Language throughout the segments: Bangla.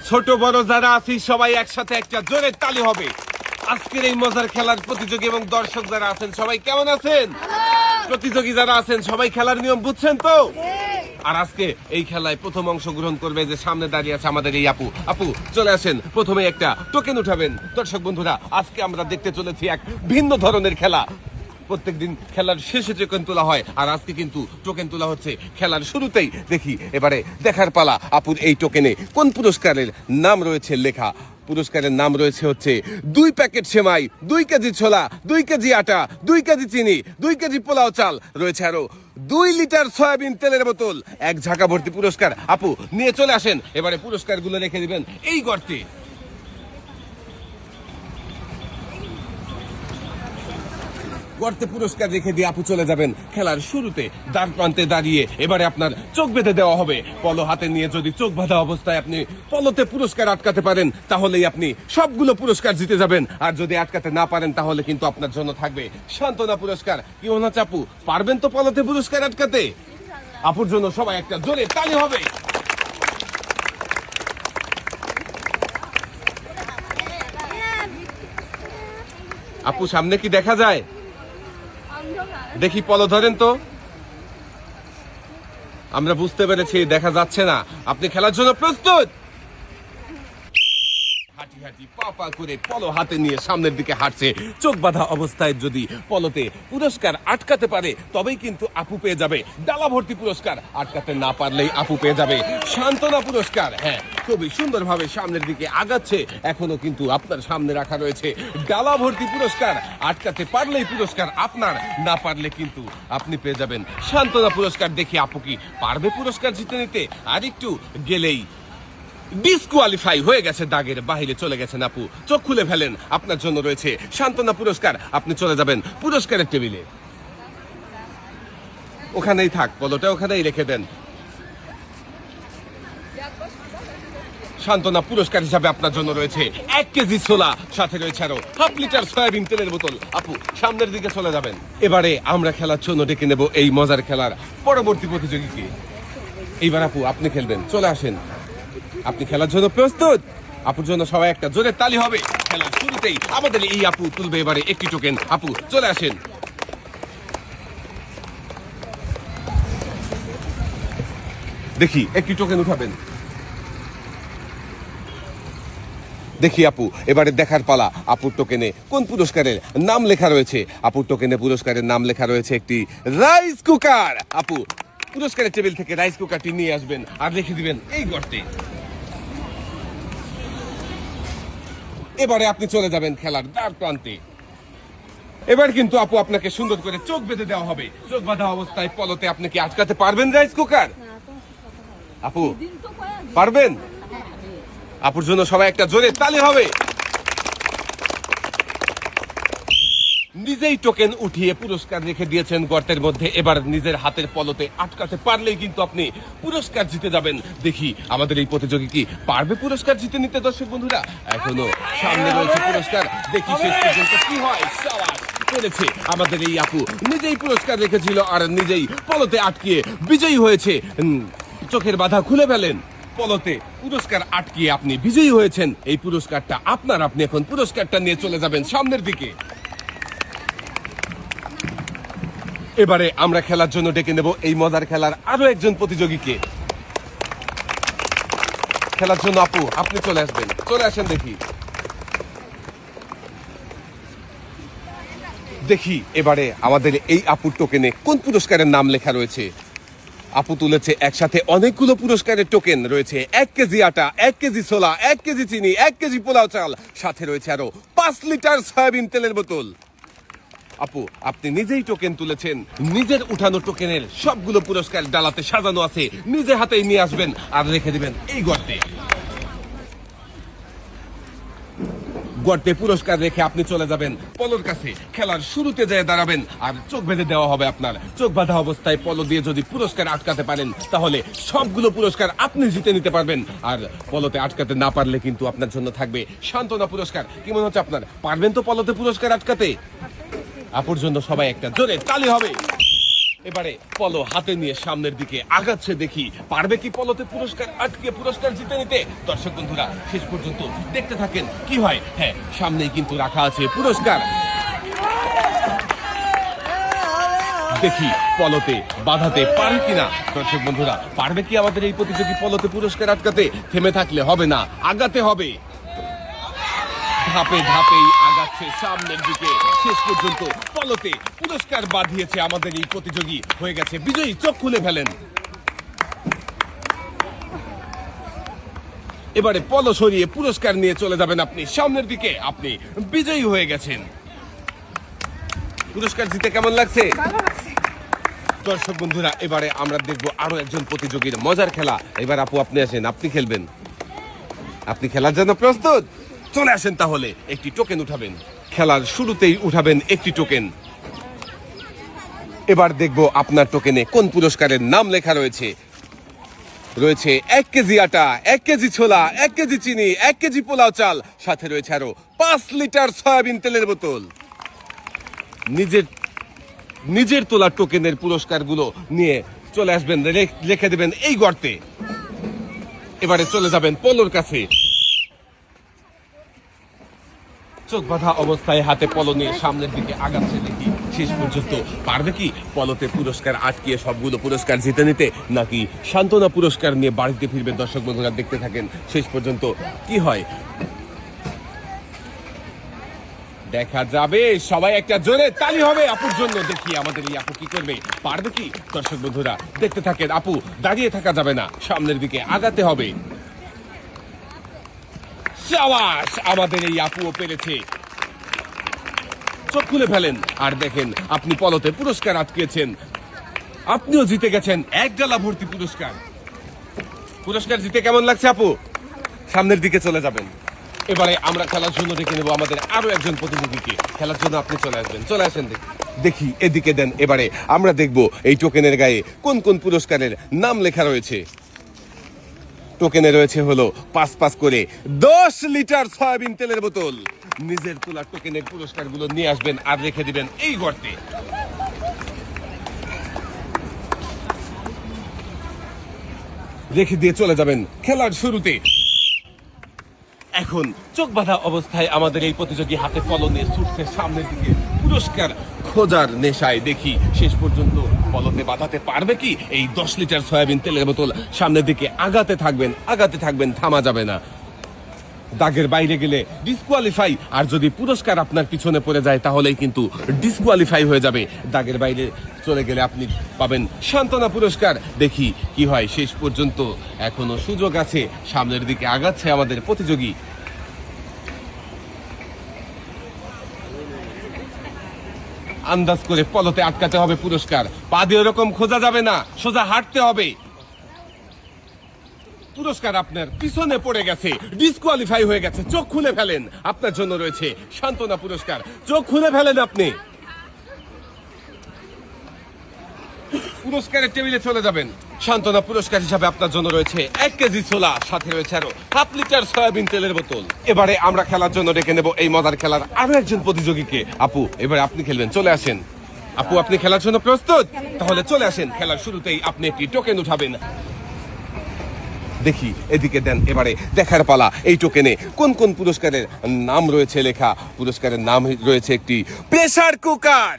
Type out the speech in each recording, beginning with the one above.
ছোট বড় যারা আছি সবাই একসাথে একটা জোরে তালি হবে। আজকের এই মজার খেলার প্রতিযোগী এবং দর্শক যারা আছেন সবাই কেমন আছেন? প্রতিযোগী যারা আছেন সবাই খেলার নিয়ম বুঝছেন তো? আর আজকে এই খেলায় প্রথম অংশগ্রহণ করবে যে সামনে দাঁড়িয়ে আছে আমাদের এই আপু। আপু চলে আসেন, প্রথমে একটা টোকেন উঠাবেন। দর্শক বন্ধুরা, আজকে আমরা দেখতে চলেছি এক ভিন্ন ধরনের খেলা। প্রত্যেকদিন খেলার শেষে টোকেন তোলা হয়, আর আজকে কিন্তু টোকেন তোলা হচ্ছে খেলার শুরুতেই। দেখি এবারে দেখার পালা আপুর এই টোকেনে কোন পুরস্কারের নাম রয়েছে লেখা। পুরস্কারের নাম রয়েছে হচ্ছে 2 প্যাকেট সেমাই, 2 কেজি ছোলা, 2 কেজি আটা, 2 কেজি চিনি, 2 কেজি পোলাও চাল, রয়েছে আরো 2 লিটার সয়াবিন তেলের বোতল, 1 ঝাঁকা ভর্তি পুরস্কার। আপু নিয়ে চলে আসেন, এবারে পুরস্কারগুলো রেখে দিবেন এই গর্তে। গর্তে পুরস্কার রেখে দিয়ে আপু চলে যাবেন খেলার শুরুতে দ্বার প্রান্তে দাঁড়িয়ে। এবারে আপনার চোখ বেঁধে দেওয়া হবে। পলো হাতে নিয়ে যদি চোখ বাঁধা অবস্থায় আপনি পলোতে পুরস্কার আটকাতে পারেন তাহলেই আপনি সবগুলো পুরস্কার জিতে যাবেন। আর যদি আটকাতে না পারেন তাহলে কিন্তু আপনার জন্য থাকবে সান্ত্বনা পুরস্কার। কি মনে হচ্ছে আপু, পারবেন তো পলোতে পুরস্কার আটকাতে? আপুর জন্য সবাই একটা জোরে তালি হবে। আপু সামনে কি দেখা যায়? দেখি পলো ধরেন তো। আমরা বুঝতে পেরেছি দেখা যাচ্ছে না। আপনি খেলার জন্য প্রস্তুত? হাঁটি হাঁটি পা পা করে পলো হাতে নিয়ে সামনের দিকে হাঁটছে। চোখ বাঁধা অবস্থায় যদি পলোতে পুরস্কার আটকাতে পারে তবেই কিন্তু আপু পেয়ে যাবে ডালা ভর্তি পুরস্কার। আটকাতে না পারলেই আপু পেয়ে যাবে সান্ত্বনা পুরস্কার। হ্যাঁ, খুবই সুন্দরভাবে সামনের দিকে আগাচ্ছে। এখনো কিন্তু আপনার সামনে রাখা রয়েছে ডালা ভর্তি পুরস্কার। আটকাতে পারলেই পুরস্কার আপনার, না পারলে কিন্তু আপনি পেয়ে যাবেন সান্ত্বনা পুরস্কার। দেখি আপু কি পারবে পুরস্কার জিতে নিতে। আর একটু গেলেই ডিসকোয়ালিফাই হয়ে গেছে, দাগের বাইরে চলে গেছেন আপু। চোখ খুলে ফেলেন, আপনার জন্য রয়েছে সান্ত্বনা পুরস্কার। আপনি চলে যাবেন পুরস্কারের টেবিলে। ওখানেই থাক, পলোটা ওখানেই রেখে দেন। সান্ত্বনা পুরস্কার হিসাবে আপনার জন্য রয়েছে 1 কেজি ছোলা, সাথে রয়েছে আরো 1/2 লিটার সয়াবিন তেলের বোতল। আপু সামনের দিকে চলে যাবেন। এবারে আমরা খেলার জন্য ডেকে নেব এই মজার খেলার পরবর্তী প্রতিযোগীকে। এইবার আপু আপনি খেলবেন, চলে আসেন। আপনি খেলার জন্য প্রস্তুত? আপুর জন্য সবাই একটা জোরে তালি হবে। খেলার শুরুতেই আমাদের এই আপু তুলবে এবারে একটি টোকেন। আপু চলে আসেন। দেখি একটি টোকেন উঠাবেন। দেখি আপু এবারে দেখার পালা আপুর টোকেনে কোন পুরস্কারের নাম লেখা রয়েছে। আপুর টোকেনে পুরস্কারের নাম লেখা রয়েছে একটি রাইস কুকার। আপু পুরস্কারের টেবিল থেকে রাইস কুকারটি নিয়ে আসবেন আর রেখে দিবেন এই গর্তে। এবারে আপনি চলে যাবেন খেলার দ্বার প্রান্তে। এবার কিন্তু আপু আপনাকে সুন্দর করে চোখ বেঁধে দেওয়া হবে। চোখ বাঁধা অবস্থায় পলোতে আপনি কি আটকাতে পারবেন রাইস কুকার? আপু পারবেন? আপুর জন্য সবাই একটা জোরে তালি হবে। নিজেই টোকেন উঠিয়ে পুরস্কার রেখে দিয়েছেন গর্তের মধ্যে। এবার নিজের হাতের পলোতে আটকাতে পারলেই কিন্তু আপনি পুরস্কার জিতে যাবেন। দেখি আমাদের এই প্রতিযোগী কি পারবে পুরস্কার জিতে নিতে। দর্শক বন্ধুরা, এখনো সামনে রয়েছে পুরস্কার। দেখি শেষ পর্যন্ত কি হয়। সাবাস করেছে আমাদের এই আপু, নিজেই পুরস্কার রেখেছিল আর নিজেই পলোতে আটকিয়ে বিজয়ী হয়েছে। চোখের বাধা খুলে ফেলেন। পলোতে পুরস্কার আটকিয়ে আপনি বিজয়ী হয়েছেন। এই পুরস্কারটা আপনার। আপনি এখন পুরস্কারটা নিয়ে চলে যাবেন সামনের দিকে। এবারে আমরা খেলার জন্য ডেকে নেব এই মজার খেলার আরো একজন প্রতিযোগীকে। খেলার জন্য আপু আপনি চলে আসবেন, চলে আসেন। দেখি এবারে আমাদের এই আপুর টোকেনে কোন পুরস্কারের নাম লেখা রয়েছে। আপু তুলেছে একসাথে অনেকগুলো পুরস্কারের টোকেন। রয়েছে 1 কেজি আটা, 1 কেজি ছোলা, 1 কেজি চিনি, 1 কেজি পোলাও চাল, সাথে রয়েছে আরো 5 লিটার সয়াবিন তেলের বোতল। আপু আপনি নিজেই টোকেন তুলেছেন। নিজের উঠানো টোকেনের সবগুলো পুরস্কার ডালাতে সাজানো আছে। নিজে হাতেই নিয়ে আসবেন আর রেখে দিবেন এই গর্তে। গর্তে পুরস্কার রেখে আপনি চলে যাবেন পলোর কাছে। খেলার শুরুতে যেয়ে দাঁড়াবেন আর চোখ বেঁধে দেওয়া হবে আপনার। চোখ বাঁধা অবস্থায় পলো দিয়ে যদি পুরস্কার আটকাতে পারেন তাহলে সবগুলো পুরস্কার আপনি জিতে নিতে পারবেন। আর পলোতে আটকাতে না পারলে কিন্তু আপনার জন্য থাকবে সান্ত্বনা পুরস্কার। কি মনে হচ্ছে আপনার, পারবেন তো পলোতে পুরস্কার আটকাতে? আপুর জন্য সবাই একটা জোরে তালি হবে। এবারে পলো হাতে নিয়ে সামনের দিকে আগাচ্ছে, দেখি পারবে কি পলোতে পুরস্কার আটকে পুরস্কার জিতে নিতে। দর্শক বন্ধুরা শেষ পর্যন্ত দেখতে থাকেন কি হয়। হ্যাঁ, সামনেই কিন্তু রাখা আছে পুরস্কার। দেখি পলোতে বাধাতে পারে কিনা। দর্শক বন্ধুরা, পারবে কি আমাদের এই প্রতিযোগী পলোতে পুরস্কার আটকাতে? থেমে থাকলে হবে না, আগাতে হবে। ধাপে ধাপেই আগাচ্ছে সামনের দিকে। শেষ পর্যন্ত পলোতে পুরস্কার বাঁধিয়েছে আমাদের এই প্রতিযোগী, হয়ে গেছে বিজয়ী। চোখ খুলে ফেলেন। এবারে পলো সরিয়ে পুরস্কার নিয়ে চলে যাবেন আপনি সামনের দিকে। আপনি বিজয়ী হয়ে গেছেন। পুরস্কার জিতে কেমন লাগছে? দর্শক বন্ধুরা, এবারে আমরা দেখবো আরো একজন প্রতিযোগীর মজার খেলা। এবার আপু আপনি আসেন, আপনি খেলবেন। আপনি খেলার জন্য প্রস্তুত? চলে আসেন তাহলে। একটি টোকেন উঠাবেন, খেলার শুরুতেই উঠাবেন একটি টোকেন। এবার দেখবো আপনার টোকেনে কোন পুরস্কারের নাম লেখা রয়েছে। রয়েছে 1 কেজি আটা, 1 কেজি ছোলা, 1 কেজি চিনি, 1 কেজি পোলাও চাল, সাথে রয়েছে আরো 5 লিটার সয়াবিন তেলের বোতল। নিজের তোলা টোকেনের পুরস্কারগুলো নিয়ে চলে আসবেন, লিখে দেবেন এই গর্তে। এবারে চলে যাবেন পলোর কাছে। চোখ বাঁধা অবস্থায় হাতে পলো নিয়ে সামনের দিকে আগাচ্ছে, দেখি শেষ পর্যন্ত পারবে কি পলোতে পুরস্কার আটকিয়ে সবগুলো পুরস্কার জিতে নিতে, নাকি সান্ত্বনা পুরস্কার নিয়ে বাড়িতে ফিরবে। দর্শক বন্ধুরা দেখতে থাকেন শেষ পর্যন্ত কি হয়। দেখা যাবে। সবাই একটা জোরে তালি হবে আপুর জন্য। দেখি আমাদের এই আপু কি করবে, পারবে কি। দর্শক বন্ধুরা দেখতে থাকেন। আপু দাঁড়িয়ে থাকা যাবে না, সামনের দিকে আগাতে হবে। সাবাস, আমাদের এই আপুও পেরেছে। চোখ খুলে ফেলেন আর দেখেন আপনি পলোতে পুরস্কার আটকেছেন। আপনিও জিতে গেছেন এক ডালা ভর্তি পুরস্কার। পুরস্কার জিতে কেমন লাগছে আপু? সামনের দিকে চলে যাবেন। এবারে আমরা খেলার জন্য ডেকে নেব আমাদের আরো একজন প্রতিযোগীকে। খেলার জন্য আপনি চলে আসবেন। চলে আসেন, দেখি এদিকে দেন। এবারে আমরা দেখব এই টোকেনের গায়ে কোন কোন পুরস্কারের নাম লেখা রয়েছে। টোকেনে রয়েছে হলো 5 করে 10 লিটার সয়াবিন তেলের বোতল। নিজের তোলা টোকেনের পুরস্কারগুলো নিয়ে আসবেন আর রেখে দিবেন এই গর্তে। রেখে দিয়ে চলে যাবেন খেলার শুরুতে। এখন চোখ বাঁধা অবস্থায় আমাদের এই প্রতিযোগী হাতে পলো নিয়ে ছুটছে সামনের দিকে পুরস্কার খোঁজার নেশায়। দেখি শেষ পর্যন্ত পলোতে বাঁধাতে পারবে কি এই 10 লিটার সয়াবিন তেলের বোতল। সামনের দিকে আগাতে থাকবেন, থামা যাবে না। দাগের বাইরে গেলে ডিসকোয়ালিফাই, আর যদি পুরস্কার আপনার পিছনে পড়ে যায় তাহলেই কিন্তু ডিসকোয়ালিফাই হয়ে যাবে। দাগের বাইরে চলে গেলে আপনি পাবেন সান্ত্বনা পুরস্কার। দেখি কি হয় শেষ পর্যন্ত। এখনো সুযোগ আছে, সামনের দিকে আগাচ্ছে আমাদের প্রতিযোগী। আন্দাজ করে পলোতে আটকাতে হবে পুরস্কার। পা দিয়ে ওরকম খোঁজা যাবে না, সোজা হাঁটতে হবে। পুরস্কার আপনার পিছনে পড়ে গেছে, ডিসকোয়ালিফাই হয়ে গেছে। চোখ খুলে ফেলেন, আপনার জন্য রয়েছে সান্ত্বনা পুরস্কার। চোখ খুলে ফেলেন আপনি। পুরস্কারের টেবিলে চলে যাবেন। সান্ত্বনা পুরস্কার হিসাবে আপনার জন্য রয়েছে 1 কেজি ছোলা, সাথে রয়েছে আরো 7 লিটার সয়াবিন তেলের বোতল। এবারে আমরা খেলার জন্য ডেকে নেব এই মজার খেলার আরো একজন প্রতিযোগীকে। আপু এবারে আপনি খেলবেন, চলে আসেন। আপু আপনি খেলার জন্য প্রস্তুত? তাহলে চলে আসেন। খেলার শুরুতেই আপনি একটি টোকেন উঠাবেন। দেখি এদিকে দেন। এবারে দেখার পালা এই টোকেনে কোন কোন পুরস্কারের নাম রয়েছে লেখা। পুরস্কারের নাম রয়েছে একটি প্রেসার কুকার।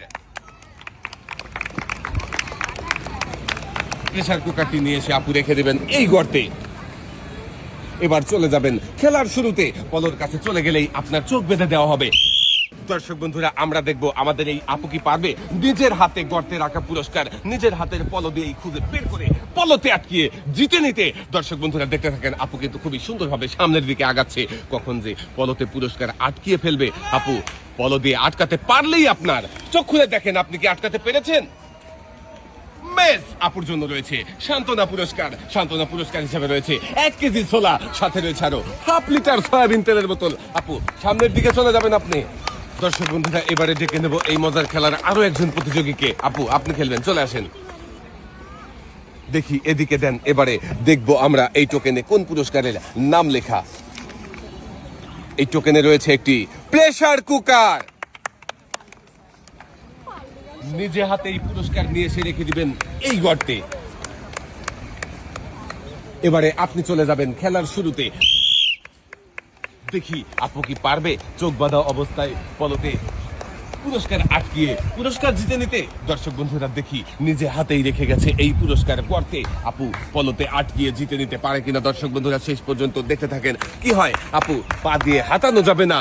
প্রেসার কুকারটি নিয়ে এসে আপু রেখে দেবেন এই গর্তে। এবার চলে যাবেন খেলার শুরুতে। পলোর কাছে চলে গেলেই আপনার চোখ বেঁধে দেওয়া হবে। দর্শক বন্ধুরা আমরা দেখব আমাদের এই আপু কি পারবে নিজের হাতে গর্তে রাখা পুরস্কার নিজের হাতের পলো দিয়ে খুঁজে বের করে পলোতে আটকিয়ে জিতে নিতে। দর্শক বন্ধুরা দেখতে থাকেন। আপু কিন্তু খুবই সুন্দরভাবে সামনের দিকে আগাচ্ছে। কখন যে পলোতে পুরস্কার আটকিয়ে ফেলবে। আপু পলো দিয়ে আটকাতে পারলেই আপনার। চোখ খুলে দেখেন আপনি কি আটকাতে পেরেছেন। বেশ, আপুর জন্য রয়েছে সান্ত্বনা পুরস্কার। সান্ত্বনা পুরস্কার হিসেবে রয়েছে 1 কেজি ছোলা, সাথে রয়েছে আরো 1/2 লিটার সয়াবিন তেলের বোতল। আপু সামনের দিকে চলে যাবেন আপনি। দর্শক বন্ধুরা এবারে ডেকে নেব এই মজার খেলার আরো একজন প্রতিযোগীকে। আপু আপনি খেলবেন, চলে আসেন। দেখি এদিকে দেন। এবারে দেখবো আমরা এই টোকেনে কোন পুরস্কারের নাম লেখা। এই টোকেনে রয়েছে একটি প্রেসার কুকার। নিজে হাতে এই পুরস্কার নিয়ে এসে রেখে দিবেন এই গর্তে। এবারে আপনি চলে যাবেন খেলার শুরুতে। দেখি আপু কি পারবে চোখ বাঁধা অবস্থায় পলকে পুরস্কার আটকিয়ে পুরস্কার জিতে নিতে। দর্শক বন্ধুরা দেখি নিজে হাতেই রেখে গেছে এই পুরস্কার গর্তে। আপু পলতে আটকিয়ে জিতে নিতে পারে কিনা দর্শক বন্ধুরা শেষ পর্যন্ত দেখতে থাকেন কি হয়। আপু পা দিয়ে হাতানো যাবে না,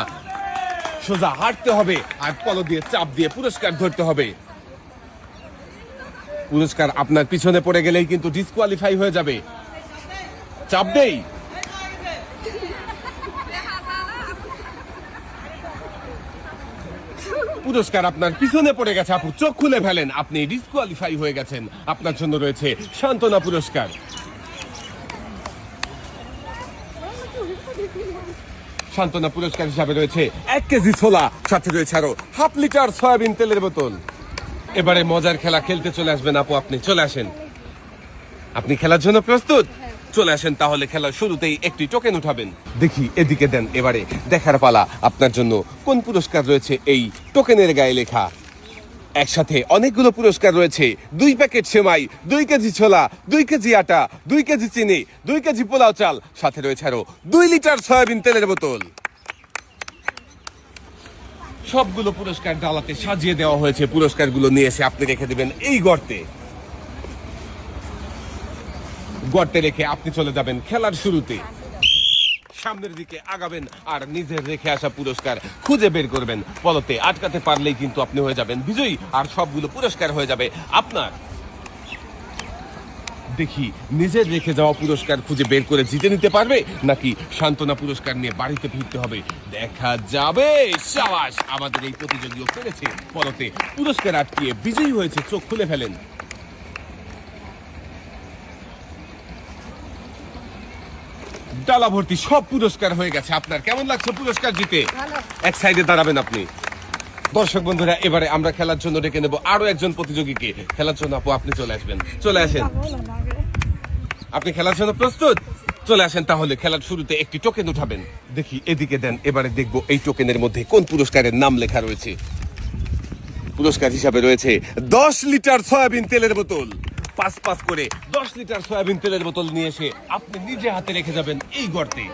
সোজা হাঁটতে হবে আর পলো দিয়ে চাপ দিয়ে পুরস্কার ধরতে হবে। পুরস্কার আপনার পিছনে পড়ে গেলেই কিন্তু ডিসকোয়ালিফাই হয়ে যাবে। চাপ দেই, পুরস্কার আপনার পিছনে পড়ে গেছে। আপু চোখ খুলে ফেলেন, আপনি ডিসকোয়ালিফাই হয়ে গেছেন। আপনার জন্য রয়েছে সান্ত্বনা পুরস্কার। সান্ত্বনা পুরস্কার হিসাবে রয়েছে 1 কেজি ছোলা, সাথে রয়েছে আরো হাফ লিটার সয়াবিন তেলের বোতল। এবারে মজার খেলা খেলতে চলে আসবেন আপু, আপনি চলে আসেন। আপনি খেলার জন্য প্রস্তুত? চলে আসেন তাহলে খেলার শুরুতেই একটি টোকেন উঠাবেন। দেখি এদিকে দেন, এবারে দেখার পালা আপনার জন্য কোন পুরস্কার রয়েছে এই টোকেনের গায়ে লেখা। একসাথে অনেকগুলো পুরস্কার রয়েছে। 2 প্যাকেট সেমাই, 2 কেজি ছোলা, 2 কেজি আটা, 2 কেজি চিনি, 2 কেজি পোলাও চাল, সাথে রয়েছে আরো 2 লিটার সয়াবিন তেলের বোতল। সবগুলো পুরস্কার ডালাতে সাজিয়ে দেওয়া হয়েছে। পুরস্কারগুলো নিয়ে এসে আপনি রেখে দিবেন এই গর্তে। গর্তে রেখে আপনি চলে যাবেন খেলার শুরুতে। সামনের দিকে আগাবেন আর নিজের রেখে আসা পুরস্কার খুঁজে বের করবেন। পলতে আটকাতে পারলেই কিন্তু আপনি হয়ে যাবেন বিজয়ী আর সবগুলো পুরস্কার হয়ে যাবে আপনার। দেখি নিজের রেখে যাওয়া পুরস্কার খুঁজে বের করে জিতে নিতে পারবে নাকি সান্ত্বনা পুরস্কার নিয়ে বাড়িতে ফিরতে হবে, দেখা যাবে। সাবাস, আমাদের এই প্রতিযোগীও পেরেছে। পলতে পুরস্কার আটকিয়ে বিজয়ী হয়েছে। চোখ খুলে ফেলেন। ডালা ভর্তি সব পুরস্কার হয়ে গেছে। আপনার কেমন লাগছে পুরস্কার জিতে? এক সাইডে দাঁড়াবেন আপনি। দর্শক বন্ধুরা এবারে আমরা খেলার জন্য ডেকে নেব আরো একজন প্রতিযোগীকে। খেলার জন্য আপু আপনি চলে আসবেন, চলে আসেন। আপনি খেলার জন্য প্রস্তুত? চলে আসেন তাহলে খেলার শুরুতে একটি টোকেন উঠাবেন। দেখি এদিকে দেন, এবারে দেখবো এই টোকেনের মধ্যে কোন পুরস্কারের নাম লেখা রয়েছে। পুরস্কার হিসাবে রয়েছে 10 লিটার সয়াবিন তেলের বোতল। 5 করে 10 লিটার সয়াবিন তেলের বোতল নিয়ে এসে আপনি নিজে হাতে রেখে যাবেন এই গর্তে।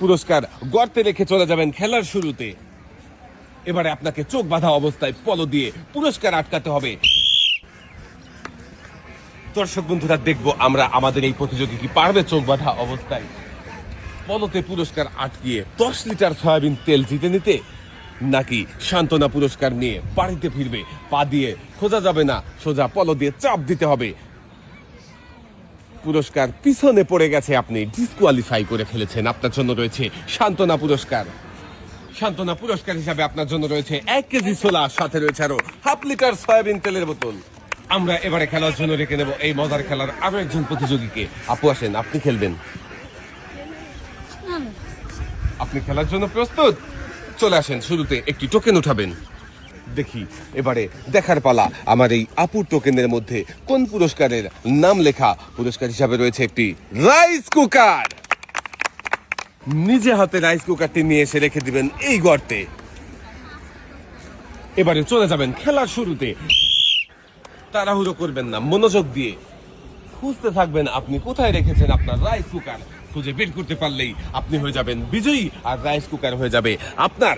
পুরস্কার গর্তে রেখে চলে যাবেন খেলার শুরুতে। এবারে আপনাকে চোখ বাঁধা অবস্থায় পলো দিয়ে পুরস্কার আটকাতে হবে। দর্শক বন্ধুরা দেখবো আমরা আমাদের এই প্রতিযোগী কি পারবে চোখ বাঁধা অবস্থায় পলোতে পুরস্কার আটকিয়ে 10 লিটার সয়াবিন তেল জিতে নিতে, নাকি সান্ত্বনা পুরস্কার নিয়ে বাড়িতে ফিরবে। পা দিয়ে খোঁজা যাবে না, সোজা পলো দিয়ে চাপ দিতে হবে। পুরস্কার পিছনে পড়ে গেছে, আপনি ডিসকোয়ালিফাই করে ফেলেছেন। আপনার জন্য রয়েছে সান্ত্বনা পুরস্কার। সান্ত্বনা পুরস্কার হিসাবে আপনার জন্য রয়েছে 1 কেজি ছোলা, সাথে রয়েছে আরো হাফ লিটার সয়াবিন তেলের বোতল। আমরা এবারে খেলার জন্য রেখে নেব এই মজার খেলার আরো একজন প্রতিযোগীকে। আপু আসেন, আপনি খেলবেন। আপনি খেলার জন্য প্রস্তুত? চলে আসেন, শুরুতে একটি টোকেন উঠাবেন। দেখি এবারে দেখার পালা আমার এই আপুর টোকেনের মধ্যে কোন পুরস্কারের নাম লেখা। পুরস্কার হিসাবে রয়েছে একটি রাইস কুকার। নিজে হাতে রাইস কুকারটি নিয়ে এসে রেখে দিবেন এই গর্তে। এবারে চলে যাবেন খেলার শুরুতে। তাড়াহুড়ো করবেন না, মনোযোগ দিয়ে খুঁজতে থাকবেন আপনি কোথায় রেখেছেন আপনার রাইস কুকার। খুঁজে বের করতে পারলেই আপনি হয়ে যাবেন বিজয়ী আর রাইস কুকার হয়ে যাবে আপনার।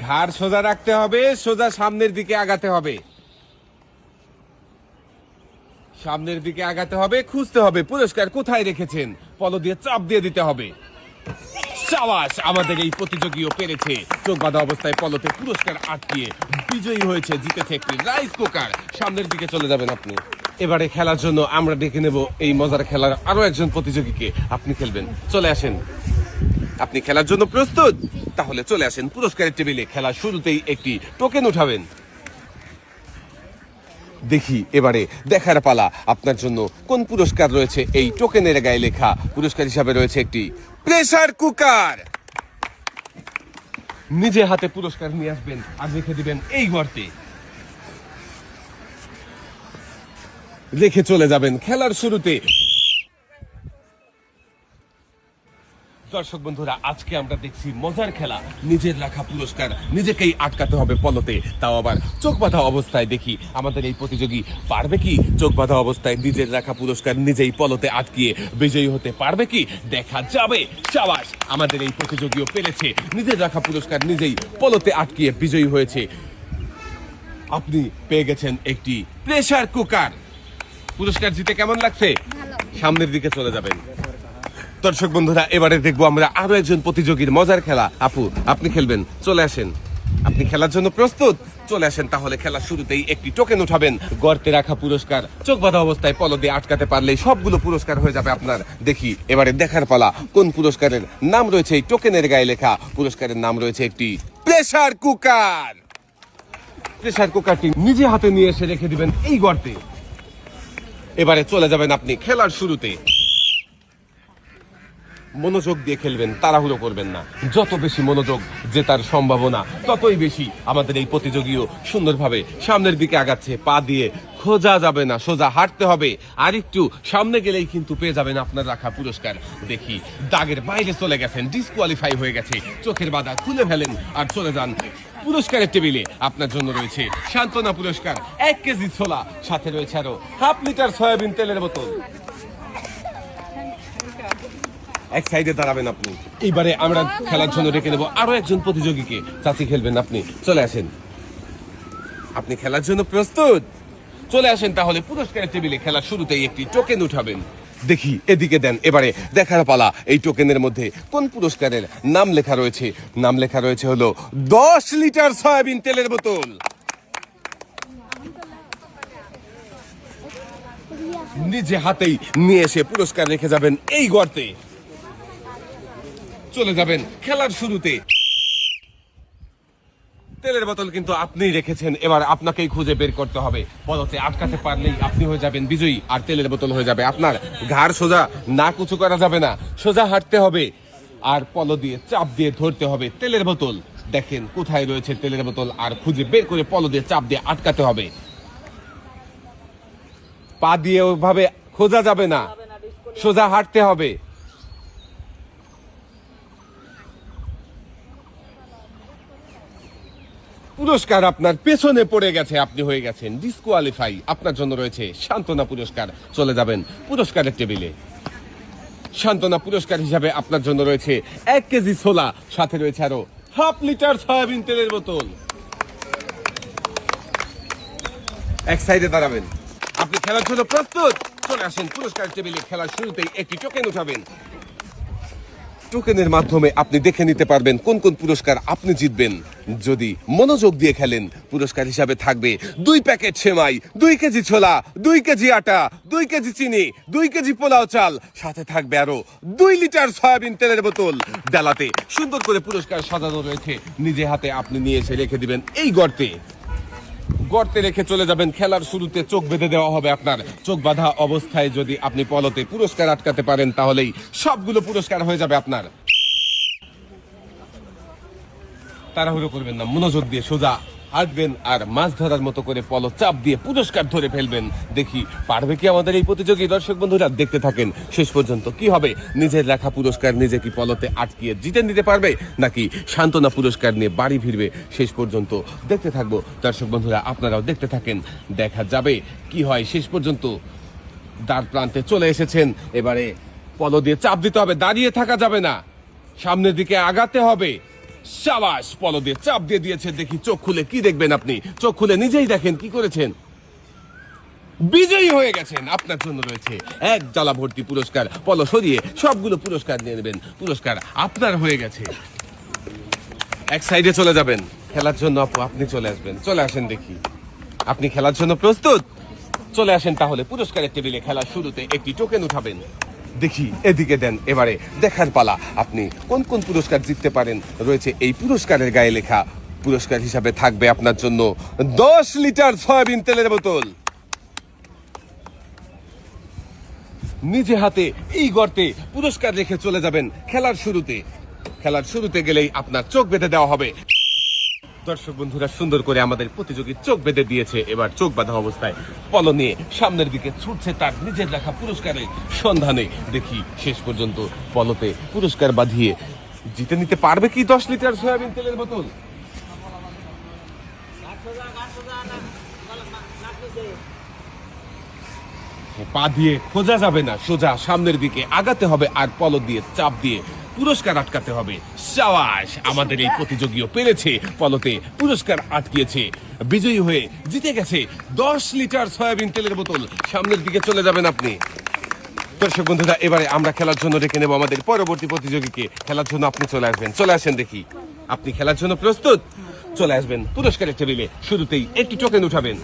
ঘাড় সোজা রাখতে হবে, সোজা সামনের দিকে আগাতে হবে। সামনের দিকে আগাতে হবে, খুঁজতে হবে পুরস্কার কোথায় রেখেছেন। পলো দিয়ে চাপ দিয়ে দিতে হবে। সাবাস, আমাদের এই প্রতিযোগীও পেরেছে। চোখ বাঁধা অবস্থায় পলোতে পুরস্কার আটকিয়ে বিজয়ী হয়েছে, জিতেছে একটি রাইস কুকার। সামনের দিকে চলে যাবেন আপনি। এবারে খেলার জন্য আমরা ডেকে নেব এই মজার খেলার আরো একজন প্রতিযোগীকে। আপনি খেলবেন, চলে আসেন। আপনি খেলার জন্য প্রস্তুত? তাহলে চলে আসেন পুরস্কারের টেবিলে। খেলার শুরুতেই একটি টোকেন উঠাবেন। দেখি এবারে দেখার পালা আপনার জন্য কোন পুরস্কার রয়েছে এই টোকেনের গায়ে লেখা। পুরস্কার হিসাবে রয়েছে একটি প্রেসার কুকার। নিজে হাতে পুরস্কার নিয়ে আসবেন আর রেখে দিবেন এই গর্তে। রেখে চলে যাবেন খেলার শুরুতে। দর্শক বন্ধুরা, আজকে আমরা দেখছি মজার খেলা, নিজের রাখা পুরস্কার নিজেকেই আটকাতে হবে পলতে, তাও আবার চোখ বাঁধা অবস্থায়। দেখি আমাদের এই প্রতিযোগী পারবে কি চোখ বাঁধা অবস্থায় নিজের রাখা পুরস্কার নিজেই পলতে আটকিয়ে বিজয়ী হতে পারবে কি, দেখা যাবে। সাবাস, আমাদের এই প্রতিযোগীও পেরেছে, নিজের রাখা পুরস্কার নিজেই পলতে আটকিয়ে বিজয়ী হয়েছে। আপনি পেয়ে গেছেন একটি প্রেসার কুকার। পুরস্কার জিতে কেমন লাগছে? সামনের দিকে চলে যাবেন। দর্শক বন্ধুরা, এবারে দেখবো আমরা আরো একজন প্রতিযোগীর মজার খেলা। আপু, আপনি খেলবেন, চলে আসেন। আপনি খেলার জন্য প্রস্তুত? চলে আসেন তাহলে। খেলার শুরুতেই একটি টোকেন উঠাবেন। গর্তে রাখা পুরস্কার চোখ বাঁধা অবস্থায় পল দিয়ে আটকাতে পারলেই সবগুলো পুরস্কার হয়ে যাবে আপনার। দেখি এবারে দেখার পালা কোন পুরস্কারের নাম রয়েছে এই টোকেনের গায়ে লেখা। পুরস্কারের নাম রয়েছে একটি প্রেসার কুকার। প্রেসার কুকারটি নিজে হাতে নিয়ে এসে রেখে দিবেন এই গর্তে। এবারে চলে যাবেন আপনি খেলার শুরুতে। মনোযোগ দিয়ে খেলবেন, তাড়াহুড়ো করবেন না। যত বেশি মনোযোগ জেতার সম্ভাবনা ততই বেশি। আমাদের এই প্রতিযোগীও সুন্দরভাবে সামনের দিকে আগাচ্ছে। পা দিয়ে খোঁজা যাবে না, সোজা হাঁটতে হবে। আর একটু সামনে গেলেই কিন্তু পেয়ে যাবেন আপনার রাখা পুরস্কার। দেখি দাগের বাইরে চলে গেছেন, ডিসকোয়ালিফাই হয়ে গেছে। চোখের বাধা খুলে ফেলেন আর চলে যান পুরস্কারের টেবিলে। আপনার জন্য রয়েছে সান্ত্বনা পুরস্কার 1 কেজি ছোলা, সাথে রয়েছে আরো হাফ লিটার সয়াবিন তেলের বোতল। এক সাইডে দাঁড়াবেন আপনি। এইবারে আমরা খেলার জন্য রেখে নেব আরো একজন প্রতিযোগীকে। চাচি খেলবেন, আপনি চলে আসেন। আপনি খেলার জন্য প্রস্তুত? চলে আসেন তাহলে পুরস্কারের টেবিলে। খেলার শুরুতেই একটি টোকেন উঠাবেন। দেখি এদিকে দেন। এবারে দেখার পালা এই টোকেনের মধ্যে কোন পুরস্কারের নাম লেখা রয়েছে। নাম লেখা রয়েছে হলো 10 লিটার সয়াবিন তেলের বোতল। নিজে হাতেই নিয়ে এসে পুরস্কার রেখে যাবেন এই গর্তে। চলে যাবেন খেলার শুরুতে। তেলের বোতল কিন্তু আপনিই রেখেছেন, এবার আপনাকেই খুঁজে বের করতে হবে। পলতে আটকাতে পারলেই আপনি হয়ে যাবেন বিজয়ী, আর তেলের বোতল হয়ে যাবে আপনার। ঘাড় সোজা, না কুচু করা যাবে না, সোজা হাঁটতে হবে আর পল দিয়ে চাপ দিয়ে ধরতে হবে তেলের বোতল। দেখেন কোথায় রয়েছে তেলের বোতল, আর খুঁজে বের করে পল দিয়ে চাপ দিয়ে আটকাতে হবে। পা দিয়ে ওভাবে খোঁজা যাবে না, সোজা হাঁটতে হবে। পুরস্কার আপনার পেছনে পড়ে গেছে, আপনি হয়ে গেছেন ডিসকোয়ালিফাই। আপনার জন্য রয়েছে সান্ত্বনা পুরস্কার। চলে যাবেন পুরস্কারের টেবিলে। সান্ত্বনা পুরস্কার হিসাবে আপনার জন্য রয়েছে 1 কেজি ছোলা, সাথে রয়েছে আরো হাফ লিটার সয়াবিন তেলের বোতল। এক সাইডে দাঁড়াবেন। আপনি খেলার জন্য প্রস্তুত? চলে আসেন পুরস্কারের টেবিলে। খেলার শুরুতেই একটি টোকেন উঠাবেন। টোকেনের মাধ্যমে আপনি দেখে নিতে পারবেন কোন কোন পুরস্কার আপনি জিতবেন। যদি মনোযোগ দিয়ে খেলেন, পুরস্কার হিসাবে থাকবে 2 প্যাকেট সেমাই, 2 কেজি ছোলা, 2 কেজি আটা, 2 কেজি চিনি, 2 কেজি পোলাও চাল, সাথে থাকবে আরো 2 লিটার সয়াবিন তেলের বোতল। ডালাতে সুন্দর করে পুরস্কার সাজানো রয়েছে, নিজে হাতে আপনি নিয়ে এসে রেখে দিবেন এই গর্তে। গর্তে রেখে চলে যাবেন খেলার শুরুতে। চোখ বেঁধে দেওয়া হবে আপনার। চোখ বাঁধা অবস্থায় যদি আপনি পলতে পুরস্কার আটকাতে পারেন তাহলেই সবগুলো পুরস্কার হয়ে যাবে আপনার। তাড়াহুড়ো করবেন না, মনোযোগ দিয়ে সোজা হাঁটবেন আর মাছ ধরার মতো করে পল চাপ দিয়ে পুরস্কার ধরে ফেলবেন। দেখি পারবে কি আমাদের এই প্রতিযোগী। দর্শক বন্ধুরা দেখতে থাকেন শেষ পর্যন্ত। কি হবে, নিজের রাখা পুরস্কার নিজে কি পলতে আটকিয়ে জিতে নিতে পারবে, নাকি সান্ত্বনা পুরস্কার নিয়ে বাড়ি ফিরবে? শেষ পর্যন্ত দেখতে থাকবো। দর্শক বন্ধুরা আপনারাও দেখতে থাকেন, দেখা যাবে কি হয়। শেষ পর্যন্ত দ্বার প্রান্তে চলে এসেছেন। এবারে পল দিয়ে চাপ দিতে হবে, দাঁড়িয়ে থাকা যাবে না, সামনের দিকে আগাতে হবে। সাবাস, পল দিয়ে চাপ দিয়ে দিয়েছে। দেখি চোখ খুলে কি দেখবেন আপনি। চোখ খুলে নিজেই দেখেন কি করেছেন। বিজয়ী হয়ে গেছেন। আপনার জন্য রয়েছে 1 ডালা ভর্তি পুরস্কার। পল সরিয়ে সবগুলো পুরস্কার নিয়ে নেবেন। পুরস্কার আপনার হয়ে গেছে। এক সাইডে চলে যাবেন খেলার জন্য। আপু, আপনি চলে আসবেন। চলে আসেন দেখি। আপনি খেলার জন্য প্রস্তুত? চলে আসেন তাহলে পুরস্কারের টেবিলে। খেলার শুরুতে একটি টোকেন উঠাবেন। দেখি এদিকে দেন। এবারে দেখার পালা আপনি কোন কোন পুরস্কার জিততে পারেন। রয়েছে এই পুরস্কারের গায়ে লেখা। পুরস্কার হিসাবে থাকবে আপনার জন্য 10 লিটার সয়াবিন তেলের বোতল। নিজে হাতে এই গর্তে পুরস্কার রেখে চলে যাবেন খেলার শুরুতে। খেলার শুরুতে গেলেই আপনার চোখ বেঁধে দেওয়া হবে। দর্শক বন্ধুরা সুন্দর করে আমাদের প্রতিযোগী চোখ বেঁধে দিয়েছে। এবার চোখ বাঁধা অবস্থায় পল নিয়ে সামনের দিকে ছুটছে তার নিজের রাখা পুরস্কারের সন্ধানে। দেখি শেষ পর্যন্ত পলতে পুরস্কার বাঁধিয়ে জিতে নিতে পারবে কি 10 লিটার সয়াবিন তেলের বোতল। পা দিয়ে খোঁজা যাবে না, সোজা সামনের দিকে আগাতে হবে আর পল দিয়ে চাপ দিয়ে পুরস্কার আটকাতে হবে। সাবাস, আমাদের এই প্রতিযোগীও পেরেছে, পলতে পুরস্কার আটকিয়েছে, বিজয়ী হয়ে জিতে গেছে 10 লিটার সয়াবিন তেলের বোতল। সামনের দিকে চলে যাবেন আপনি। দর্শক বন্ধুরা, এবারে আমরা খেলার জন্য ডেকে নেব আমাদের পরবর্তী প্রতিযোগীকে। খেলার জন্য আপনি চলে আসবেন, চলে আসেন দেখি। আপনি খেলার জন্য প্রস্তুত? চলে আসবেন পুরস্কারের টেবিলে। শুরুতেই একটি টোকেন উঠাবেন।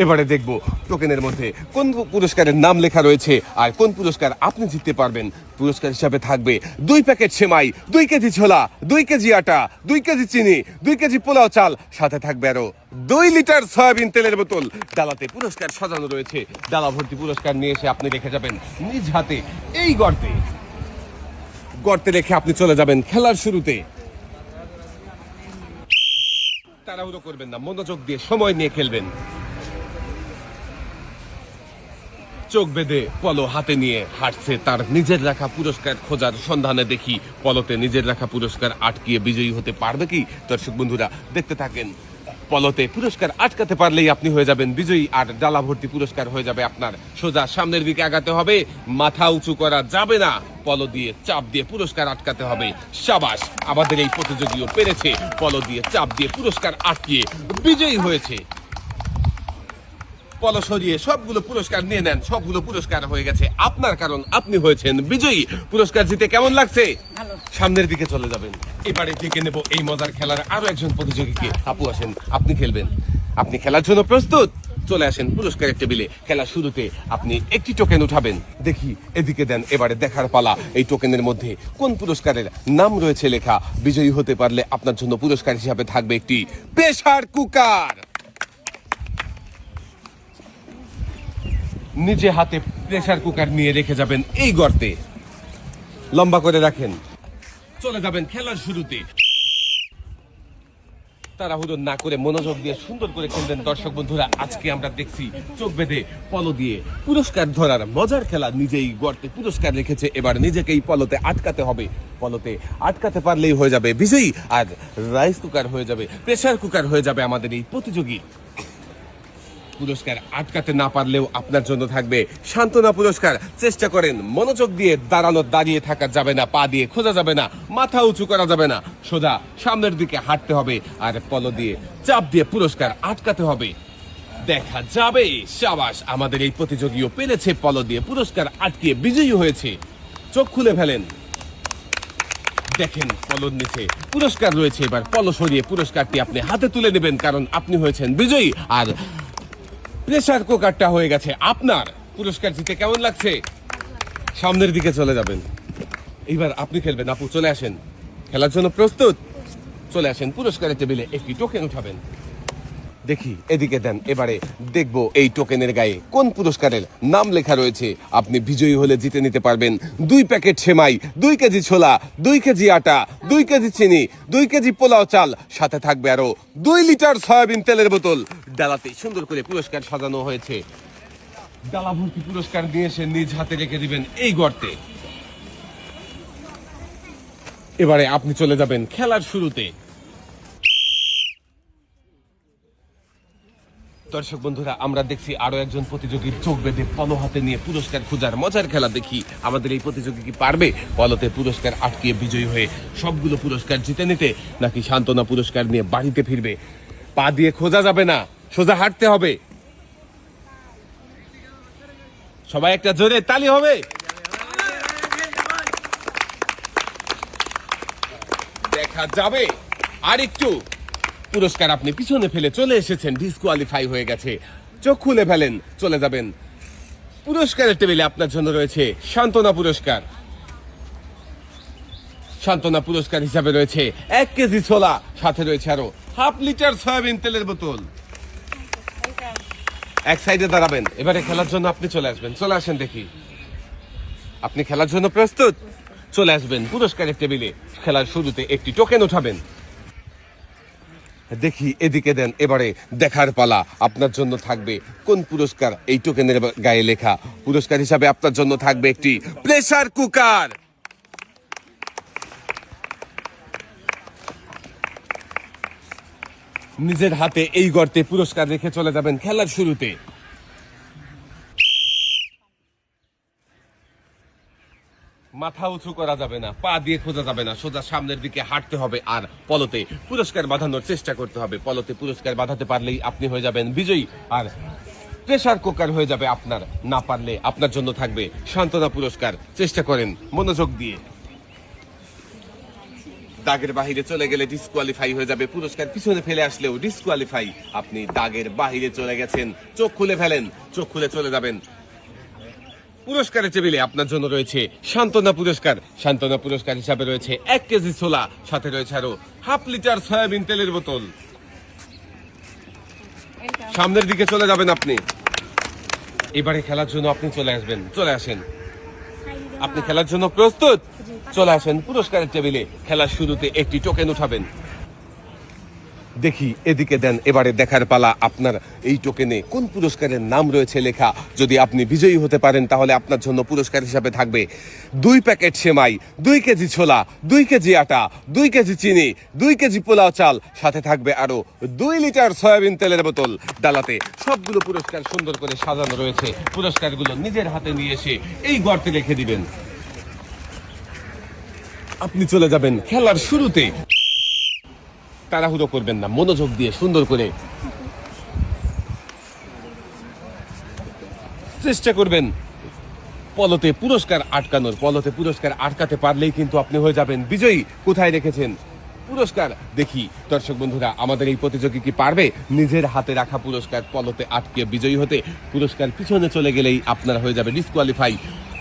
এবারে দেখব টোকেনের মধ্যে কোন পুরস্কারের নাম লেখা রয়েছে আর কোন পুরস্কার আপনি জিততে পারবেন। পুরস্কার হিসাবে থাকবে 2 প্যাকেট সেমাই, 2 কেজি ছোলা, 2 কেজি আটা, 2 কেজি চিনি, 2 কেজি পোলাও চাল, সাথে থাকবে আরো 2 লিটার সয়াবিন তেলের বোতল। ডালাতে পুরস্কার সাজানো রয়েছে। ডালা ভর্তি পুরস্কার নিয়ে এসে আপনি রেখে যাবেন নিজ হাতে এই গর্তে। গর্তে রেখে আপনি চলে যাবেন খেলার শুরুতে। তাড়াহুড়ো করবেন না, মনোযোগ দিয়ে সময় নিয়ে খেলবেন। চোখ বেঁধে পল হাতে নিয়ে হাঁটছে তার নিজের রাখা পুরস্কার খোঁজার সন্ধানে। দেখি পলতে নিজের রাখা পুরস্কার আটকিয়ে বিজয়ী হতে পারবে কি। দর্শক বন্ধুরা দেখতে থাকেন। পলতে পুরস্কার আটকাতে পারলেই আপনি হয়ে যাবেন বিজয়ী আর ডালা ভর্তি পুরস্কার হয়ে যাবে আপনার। সোজা সামনের দিকে আগাতে হবে, মাথা উঁচু করা যাবে না, পল দিয়ে চাপ দিয়ে পুরস্কার আটকাতে হবে। সাবাস, আমাদের এই প্রতিযোগীও পেরেছে, পল দিয়ে চাপ দিয়ে পুরস্কার আটকিয়ে বিজয়ী হয়েছে। পল সরিয়ে সবগুলো পুরস্কার নিয়ে নেন। সবগুলো পুরস্কার হয়ে গেছে আপনার, কারণ আপনি হয়েছেন বিজয়ী। পুরস্কার জিতে কেমন লাগছে? সামনের দিকে চলে যাবেন। এবারে ডেকে নেব এই মজার খেলার আরো একজন প্রতিযোগীকে। আপু আসেন, আপনি খেলবেন। আপনি খেলার জন্য প্রস্তুত? চলে আসেন পুরস্কারের টেবিলে। খেলা শুরুতে আপনি একটি টোকেন উঠাবেন। দেখি এদিকে দেন। এবারে দেখার পালা এই টোকেনের মধ্যে কোন পুরস্কারের নাম রয়েছে লেখা। বিজয়ী হতে পারলে আপনার জন্য পুরস্কার হিসাবে থাকবে একটি প্রেসার কুকার। নিজে হাতে প্রেসার কুকার নিয়ে রেখে যাবেন এই গর্তে। লম্বা করে রাখেন, চলে যাবেন খেলার শুরুতে। তাড়াহুড়ো না করে মনোযোগ দিয়ে সুন্দর করে খেলবেন। দর্শক বন্ধুরা, আজকে আমরা দেখছি চোখ বেঁধে পল দিয়ে পুরস্কার ধরার মজার খেলা। নিজেই গর্তে পুরস্কার রেখেছে, এবার নিজেকেই পলতে আটকাতে হবে। পলতে আটকাতে পারলেই হয়ে যাবে বিজয়ী আর রাইস কুকার হয়ে যাবে, প্রেসার কুকার হয়ে যাবে আমাদের এই প্রতিযোগী। পুরস্কার আটকাতে না পারলেও আপনার জন্য থাকবে সান্ত্বনা পুরস্কার। চেষ্টা করেন, মনোযোগ দিয়ে দাঁড়িয়ে থাকা যাবে না, পা দিয়ে খোঁজা যাবে না, মাথা উঁচু করা যাবে না, সোজা সামনের দিকে হাঁটতে হবে আর পল দিয়ে চাপ দিয়ে পুরস্কার আটকাতে হবে। দেখা যাবে। সাবাস, আমাদের এই প্রতিযোগীও পেরেছে, পল দিয়ে পুরস্কার আটকিয়ে বিজয়ী হয়েছে। চোখ খুলে ফেলেন, দেখেন পলর নিচে পুরস্কার রয়েছে। এবার পল সরিয়ে পুরস্কারটি আপনি হাতে তুলে নেবেন, কারণ আপনি হয়েছেন বিজয়ী আর প্রেসার কুকারটা হয়ে গেছে আপনার। পুরস্কার জিতে কেমন লাগছে? সামনের দিকে চলে যাবেন। এইবার আপনি খেলবেন। আপু চলে আসেন, খেলার জন্য প্রস্তুত? চলে আসেন পুরস্কারের টেবিলে। একটি টোকেন উঠাবেন। দেখি এদিকে দেন। এবারে দেখবো এই টোকেনের গায়ে কোন পুরস্কারের নাম লেখা রয়েছে। আপনি বিজয়ী হলে জিতে নিতে পারবেন 2 প্যাকেট সেমাই, 2 কেজি ছোলা, 2 কেজি আটা, 2 কেজি চিনি, 2 কেজি পোলাও চাল, সাথে থাকবে আরো 2 লিটার সয়াবিন তেলের বোতল। ডালাতে সুন্দর করে পুরস্কার সাজানো হয়েছে। ডালা ভর্তি পুরস্কার নিয়ে এসে নিজ হাতে রেখে দিবেন এই গর্তে। এবারে আপনি চলে যাবেন খেলার শুরুতে। দর্শক বন্ধুরা, আমরা দেখছি আরো একজন প্রতিযোগীর চোখ বেঁধে পল হাতে নিয়ে পুরস্কার খোঁজার মজার খেলা। দেখি আমাদের এই প্রতিযোগী কি পারবে পলতে পুরস্কার আটকিয়ে বিজয়ী হয়ে সবগুলো পুরস্কার জিতে নিতে, নাকি সান্ত্বনা পুরস্কার নিয়ে বাড়িতে ফিরবে। পা দিয়ে খোঁজা যাবে না, সোজা হাঁটতে হবে। সবাই একটা জোরে তালি হবে। দেখা যাবে। আর একটু। পুরস্কার আপনি পিছনে ফেলে চলে এসেছেন, ডিসকোয়ালিফাই হয়ে গেছে। চোখ খুলে ফেলেন, চলে যাবেন পুরস্কারের টেবিলে। আপনার জন্য রয়েছে সান্ত্বনা পুরস্কার। সান্ত্বনা পুরস্কার হিসাবে রয়েছে 1 কেজি ছোলা, সাথে রয়েছে আরো 1/2 লিটার সয়াবিন তেলের বোতল। এক সাইডে দাঁড়াবেন। এবারে খেলার জন্য আপনি চলে আসবেন। চলে আসেন দেখি। আপনি খেলার জন্য প্রস্তুত? চলে আসবেন পুরস্কারের টেবিলে। খেলার শুরুতে একটি টোকেন উঠাবেন। দেখি এদিকে দেন, এবারে দেখার পালা। আপনার জন্য থাকবে কোন পুরস্কার? এই টোকেনের গায়ে লেখা পুরস্কার হিসাবে আপনার জন্য থাকবে একটি প্রেসার কুকার। নিজের হাতে এই গর্তে পুরস্কার রেখে চলে যাবেন খেলার শুরুতে। মাথা উঁচু করা যাবে না, পা দিয়ে খোঁজা যাবে না, সোজা সামনের দিকে হাঁটতে হবে আর পলতে পুরস্কার বাঁধানোর চেষ্টা করতে হবে। পলতে পুরস্কার বাঁধাতে পারলেই আপনি হয়ে যাবেন বিজয়ী, আর প্রেসার কুকার হয়ে যাবে আপনার। না পারলে আপনার জন্য থাকবে সান্ত্বনা পুরস্কার। চেষ্টা করেন মনোযোগ দিয়ে। দাগের বাহিরে চলে গেলে ডিসকোয়ালিফাই হয়ে যাবে। পুরস্কার পিছনে ফেলে আসলেও ডিসকোয়ালিফাই। আপনি দাগের বাহিরে চলে গেছেন। চোখ খুলে ফেলেন, চোখ খুলে চলে যাবেন। পুরস্কারের টেবিলে আপনার জন্য রয়েছে সান্ত্বনা পুরস্কার। সান্ত্বনা পুরস্কার হিসাবে রয়েছে 1 কেজি ছোলা, সাথে রয়েছে আরো হাফ লিটার সয়াবিন তেলের বোতল। সামনের দিকে চলে যাবেন আপনি। এবারে খেলার জন্য আপনি চলে আসবেন, চলে আসেন। আপনি খেলার জন্য প্রস্তুত? চলে আসেন পুরস্কারের টেবিলে। খেলার শুরুতে একটি টোকেন উঠাবেন। দেখি এদিকে দেন, এবারে দেখার পালা। আপনার এই টোকেনে কোন পুরস্কারের নাম রয়েছে লেখা। যদি আপনি বিজয়ী হতে পারেন তাহলে আপনার জন্য পুরস্কার হিসাবে থাকবে 2 প্যাকেট সেমাই, 2 কেজি ছোলা, 2 কেজি আটা, 2 কেজি চিনি, 2 কেজি পোলাও চাল, সাথে থাকবে আরো 2 লিটার সয়াবিন তেলের বোতল। ডালাতে সবগুলো পুরস্কার সুন্দর করে সাজানো রয়েছে। পুরস্কারগুলো নিজের হাতে নিয়ে এসে এই গর্তে রেখে দিবেন। আপনি চলে যাবেন খেলার শুরুতে। তাড়াহুড়ো করবেন না, মনোযোগ দিয়ে সুন্দর করে চেষ্টা করবেন পলতে পুরস্কার আটকানোর। পলতে পুরস্কার আটকাতে পারলেই কিন্তু আপনি হয়ে যাবেন বিজয়ী। কোথায় রেখেছেন পুরস্কার? দেখি দর্শক বন্ধুরা, আমাদের এই প্রতিযোগী কি পারবে নিজের হাতে রাখা পুরস্কার পলতে আটকে বিজয়ী হতে? পুরস্কার পিছনে চলে গেলেই আপনার হয়ে যাবে ডিসকোয়ালিফাই,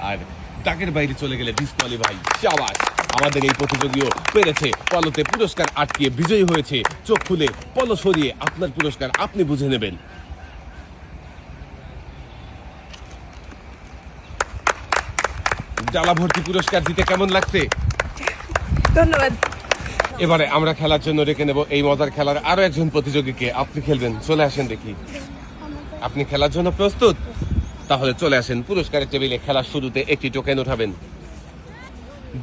আর দাগের বাইরে চলে গেলে ডিসকোয়ালিফাই। শাবাশ, আমাদের এই প্রতিযোগীও পেরেছে। পলতে পুরস্কার আটকে বিজয়ী হয়েছে। চোখ খুলে পল সরিয়ে আপনার পুরস্কার আপনি বুঝে নেবেন। ডালা ভর্তি পুরস্কার দিতে কেমন লাগছে? ধন্যবাদ। এবারে আমরা খেলার জন্য রেখে নেব এই মজার খেলার আরো একজন প্রতিযোগীকে। আপনি খেলবেন, চলে আসেন দেখি। আপনি খেলার জন্য প্রস্তুত? তাহলে চলে আসেন পুরস্কারের টেবিলে। খেলার শুরুতে একটি টোকেন উঠাবেন।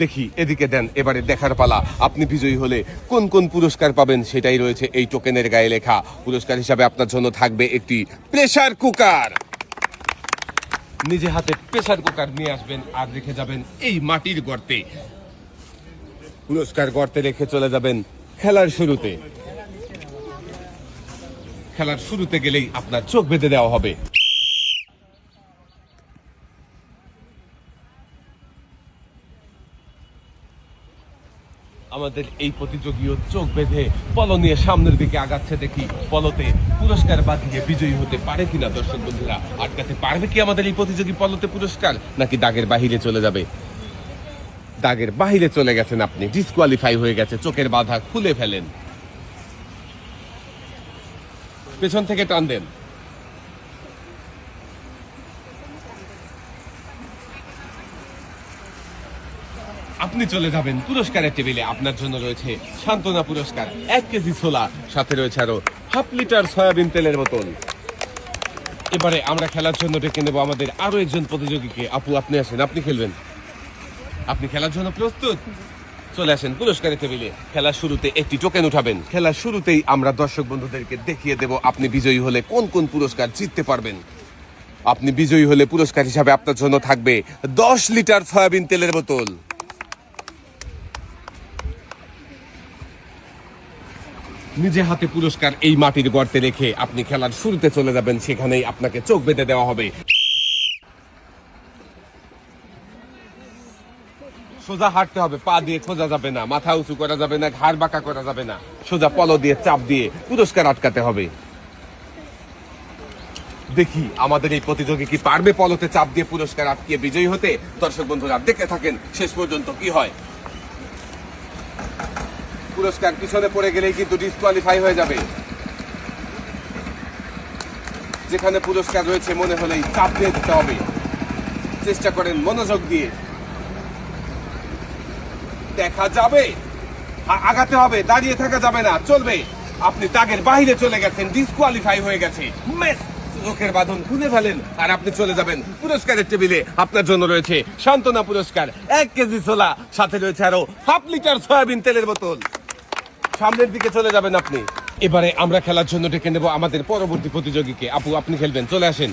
দেখি এদিকে দেন, এবারে দেখার পালা। আপনি বিজয়ী হলে কোন কোন পুরস্কার পাবেন সেটাই রয়েছে এই টোকেনের গায়ে লেখা। পুরস্কার হিসাবে আপনার জন্য থাকবে একটি প্রেসার কুকার। নিজে হাতে প্রেসার কুকার নিয়ে আসবেন আর রেখে যাবেন এই মাটির গর্তে। পুরস্কার গর্তে রেখে চলে যাবেন খেলার শুরুতে। খেলার শুরুতে গেলেই আপনার চোখ বেঁধে দেওয়া হবে। আমাদের এই প্রতিযোগীও চোখ বেঁধে পল নিয়ে সামনের দিকে আগাচ্ছে। দেখি পলতে পুরস্কার বাঁধিয়ে বিজয়ী হতে পারে কিনা। দর্শক বন্ধুরা, আটকাতে পারবে কি আমাদের এই প্রতিযোগী পলতে পুরস্কার, নাকি দাগের বাহিরে চলে যাবে? দাগের বাহিরে চলে গেছেন আপনি, ডিসকোয়ালিফাই হয়ে গেছে। চোখের বাধা খুলে ফেলেন, পেছন থেকে টান দেন। আপনি চলে যাবেন পুরস্কারের টেবিলে। আপনার জন্য রয়েছে সান্ত্বনা পুরস্কার 1 কেজি ছোলা, সাথে রয়েছে আরো হাফ লিটার সয়াবিন তেলের বোতল। এবারে আমরা খেলার জন্য ডেকে নেব আমাদের আরো একজন প্রতিযোগীকে। আপু আপনি আসেন, আপনি খেলবেন। আপনি খেলার জন্য প্রস্তুত? চলে আসেন পুরস্কারের টেবিলে। খেলার শুরুতে একটি টোকেন উঠাবেন। খেলার শুরুতেই আমরা দর্শক বন্ধুদেরকে দেখিয়ে দেব আপনি বিজয়ী হলে কোন কোন পুরস্কার জিততে পারবেন। আপনি বিজয়ী হলে পুরস্কার হিসাবে আপনার জন্য থাকবে 10 লিটার সয়াবিন তেলের বোতল। নিজে হাতে পুরস্কার এই মাটির গর্তে রেখে আপনি খেলার শুরুতে চলে যাবেন। সেখানেই আপনাকে চোখ বেঁধে দেওয়া হবে। সোজা হাঁটতে হবে, পা দিয়ে খোঁজা যাবে না, মাথা উঁচু করা যাবে না, ঘাড় বাঁকা করা যাবে না। সোজা পল দিয়ে চাপ দিয়ে পুরস্কার আটকাতে হবে। দেখি আমাদের এই প্রতিযোগী কি পারবে পলতে চাপ দিয়ে পুরস্কার আটকিয়ে বিজয়ী হতে। দর্শক বন্ধুরা দেখে থাকেন শেষ পর্যন্ত কি হয়। পুরস্কার পিছনে পড়ে গেলেই কিন্তু ডিসকোয়ালিফাই হয়ে যাবে। যেখানে পুরস্কার রয়েছে মনে হলেই চাপ দিয়ে দিতে হবে। চেষ্টা করেন মনোযোগ দিয়ে। দেখা যাবে, আগাতে হবে, দাঁড়িয়ে থাকা যাবে না, চলবে। আপনি দাগের বাইরে চলে গেছেন, ডিসকোয়ালিফাই হয়ে গেছে। ম্যাচ চোখের বাঁধন খুলে ফেলেন আর আপনি চলে যাবেন পুরস্কারের টেবিলে। আপনার জন্য রয়েছে সান্ত্বনা পুরস্কার 1 কেজি ছোলা, সাথে রয়েছে আরো 1/2 লিটার সয়াবিন তেলের বোতল। সামনের দিকে চলে যাবেন আপনি। এবারে আমরা খেলার জন্য ডেকে নেব আমাদের পরবর্তী প্রতিযোগীকে। আপু, আপনি খেলবেন, চলে আসেন।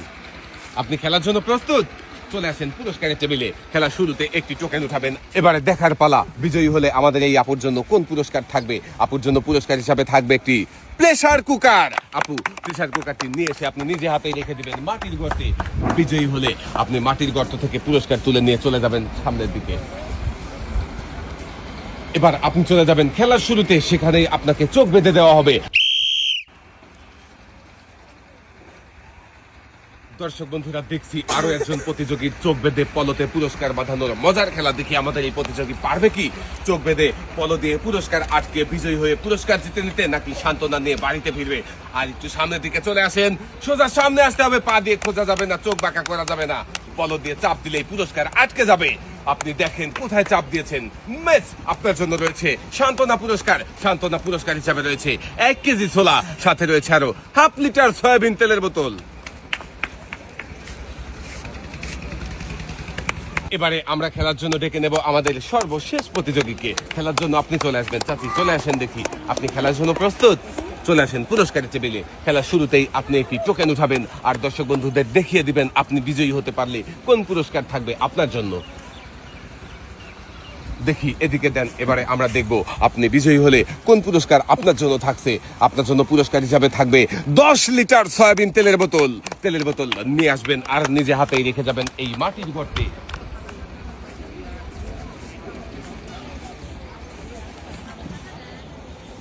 আপনি খেলার জন্য প্রস্তুত? চলে আসেন পুরস্কারের টেবিলে। খেলা শুরুতে একটি টোকেন উঠাবেন। এবারে দেখার পালা, বিজয়ী হলে আমাদের এই আপুর জন্য কোন পুরস্কার থাকবে। আপুর জন্য পুরস্কার হিসাবে থাকবে একটি প্রেসার কুকার। আপু, প্রেসার কুকারটি নিয়ে এসে আপনি নিজে হাতে রেখে দিবেন মাটির গর্তে। বিজয়ী হলে আপনি মাটির গর্ত থেকে পুরস্কার তুলে নিয়ে চলে যাবেন সামনের দিকে। এবার আপনি চলে যাবেন খেলার শুরুতে, সেখানেই আপনাকে চোখ বেঁধে দেওয়া হবে। দর্শক বন্ধুরা, দেখছি আরো একজন প্রতিযোগীর চোখ বেঁধে পলতে পুরস্কার বাঁধানোর মজার খেলা। দেখি আমাদের এই প্রতিযোগী পারবে কি চোখ বেঁধে পল দিয়ে পুরস্কার আটকে বিজয়ী হয়ে পুরস্কার জিতে নিতে, নাকি সান্ত্বনা নিয়ে বাড়িতে ফিরবে। আর একটু সামনের দিকে চলে আসেন, সোজা সামনে আসতে হবে, পা দিয়ে খোঁজা যাবে না, চোখ বাঁকা করা যাবে না। পল দিয়ে চাপ দিলেই পুরস্কার আটকে যাবে। আপনি দেখেন কোথায় চাপ দিয়েছেন। মেস আপনার জন্য রয়েছে সান্ত্বনা পুরস্কার। সান্ত্বনা পুরস্কার হিসাবে রয়েছে 1 কেজি ছোলা, সাথে রয়েছে আরো 1/2 লিটার সয়াবিন তেলের বোতল। এবারে আমরা খেলার জন্য ডেকে নেব আমাদের সর্বশেষ প্রতিযোগীকে। খেলার জন্য আপনি চলে আসবেন। চাচি, চলে আসেন দেখি। আপনি খেলার জন্য প্রস্তুত? চলে আসেন পুরস্কারের টেবিলে। খেলার শুরুতেই আপনি একটি টোকেন উঠাবেন আর দর্শক বন্ধুদের দেখিয়ে দিবেন আপনি বিজয়ী হতে পারলে কোন পুরস্কার থাকবে আপনার জন্য। দেখি, এদিকে দেন। এবারে আমরা দেখব আপনি বিজয়ী হলে কোন পুরস্কার আপনার জন্য থাকছে। আপনার জন্য পুরস্কার হিসাবে থাকবে 10 লিটার সয়াবিন তেলের বোতল। তেলের বোতল নিয়ে আসবেন আর নিজে হাতেই রেখে যাবেন এই মাটির গর্তে।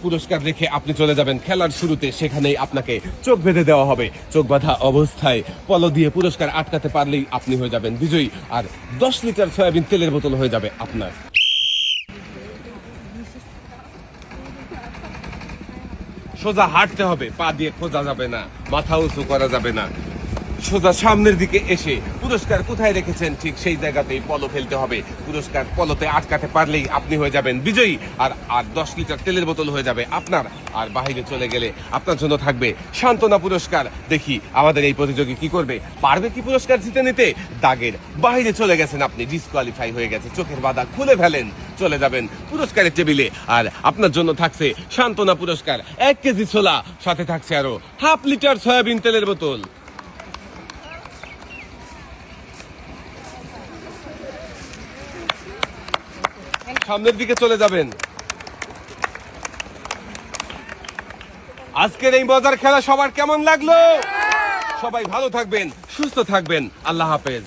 পুরস্কার রেখে আপনি চলে যাবেন খেলার শুরুতে, সেখানেই আপনাকে চোখ বেঁধে দেওয়া হবে। চোখ বাঁধা অবস্থায় পল দিয়ে পুরস্কার আটকাতে পারলেই আপনি হয়ে যাবেন বিজয়ী, আর 10 লিটার সয়াবিন তেলের বোতল হয়ে যাবে আপনার। সোজা হাঁটতে হবে, পা দিয়ে খোঁজা যাবে না, মাথা উঁচু করা যাবে না। সোজা সামনের দিকে এসে পুরস্কার কোথায় রেখেছেন ঠিক সেই জায়গাতেই পল ফেলতে হবে। পুরস্কার পলতে আটকাতে পারলেই আপনি হয়ে যাবেন বিজয়ী, আর 10 লিটার তেলের বোতল হয়ে যাবে আপনার। আর বাহিরে চলে গেলে আপনার জন্য থাকবে সান্ত্বনা পুরস্কার। দেখি আমাদের এই প্রতিযোগী কি করবে, পারবে কি পুরস্কার জিতে নিতে। দাগের বাইরে চলে গেছেন আপনি, ডিসকোয়ালিফাই হয়ে গেছে। চোখের বাধা খুলে ফেলেন, চলে যাবেন পুরস্কারের টেবিলে। আর আপনার জন্য থাকছে সান্ত্বনা পুরস্কার 1 কেজি ছোলা, সাথে থাকছে আরো 1/2 লিটার সয়াবিন তেলের বোতল। সামনের দিকে চলে যাবেন। আজকের এই মজার খেলা সবার কেমন লাগলো? সবাই ভালো থাকবেন, সুস্থ থাকবেন। আল্লাহ হাফেজ।